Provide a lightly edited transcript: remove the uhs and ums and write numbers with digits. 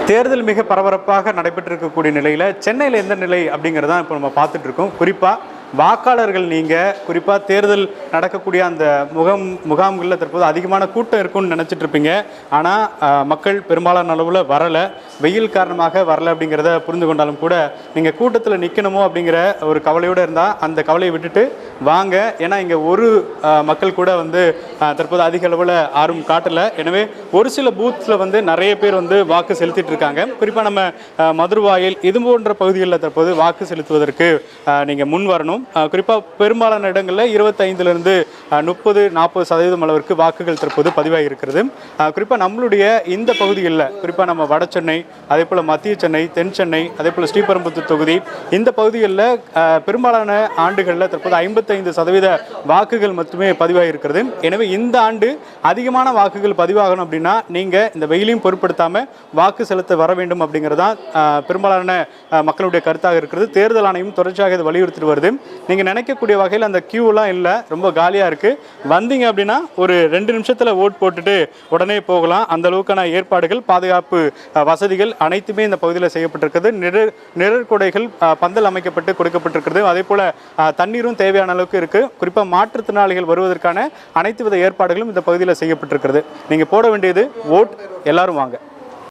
தேர்தல் மிக பரபரப்பாக நடைபெற்றிருக்கக்கூடிய நிலையில் சென்னையில் எந்த நிலை அப்படிங்கிறதான் இப்போ நம்ம பார்த்துட்டு இருக்கோம். குறிப்பாக வாக்காளர்கள் நீங்கள் குறிப்பாக தேர்தல் நடக்கக்கூடிய அந்த முகாம்களில் தற்போது அதிகமான கூட்டம் இருக்கும்னு நினச்சிட்டு இருப்பீங்க. ஆனால் மக்கள் பெரும்பாலான அளவில் வரலை, வெயில் காரணமாக வரலை அப்படிங்கிறத புரிந்து கொண்டாலும் கூட நீங்கள் கூட்டத்தில் நிற்கணுமோ அப்படிங்கிற ஒரு கவலையோடு இருந்தால் அந்த கவலையை விட்டுட்டு வாங்க. ஏன்னா இங்கே ஒரு மக்கள் கூட தற்போது அதிக அளவில் ஆர்வம் காட்டலை. எனவே ஒரு சில பூத்தில் நிறைய பேர் வாக்கு செலுத்திட்டு இருக்காங்க. குறிப்பாக நம்ம மதுரவாயில் இது போன்ற பகுதிகளில் தற்போது வாக்கு செலுத்துவதற்கு நீங்கள் முன் வரணும். குறிப்பாக பெரும்பாலான இடங்களில் 25லிருந்து 30-40% அளவிற்கு வாக்குகள் தற்போது பதிவாகி இருக்கிறது. குறிப்பாக நம்மளுடைய இந்த பகுதிகளில் குறிப்பாக நம்ம வட சென்னை, அதே போல் மத்திய சென்னை, தென் சென்னை, அதே போல் ஸ்ரீபெரும்புத்தூர் தொகுதி, இந்த பகுதிகளில் பெரும்பாலான ஆண்டுகளில் தற்போது 55% வாக்குகள் மட்டுமே பதிவாகி இருக்கிறது. எனவே இந்த ஆண்டு அதிகமான வாக்குகள் பதிவாகணும் அப்படின்னா நீங்கள் இந்த வெயிலையும் பொருட்படுத்தாமல் வாக்கு செலுத்த வர வேண்டும் அப்படிங்கிறதான் பெரும்பாலான மக்களுடைய கருத்தாக இருக்கிறது. தேர்தல் ஆணையம் தொடர்ச்சியாக இதை வலியுறுத்திட்டு வருது. நீங்கள் நினைக்கக்கூடிய வகையில் அந்த கியூலாம் இல்லை, ரொம்ப காலியாக இருக்குது. வந்தீங்க அப்படின்னா ஒரு 2 நிமிஷத்தில் ஓட் போட்டுட்டு உடனே போகலாம். அந்த அளவுக்கான ஏற்பாடுகள், பாதுகாப்பு வசதிகள் அனைத்துமே இந்த பகுதியில் செய்யப்பட்டிருக்கிறது. நிழற்குடைகள் பந்தல் அமைக்கப்பட்டு கொடுக்கப்பட்டிருக்கிறது. அதே போல் தண்ணீரும் தேவையான அளவுக்கு இருக்குது. குறிப்பாக மாற்றுத்திறனாளிகள் வருவதற்கான அனைத்து வித ஏற்பாடுகளும் இந்த பகுதியில் செய்யப்பட்டிருக்கிறது. நீங்கள் போட வேண்டியது ஓட். எல்லாரும் வாங்க.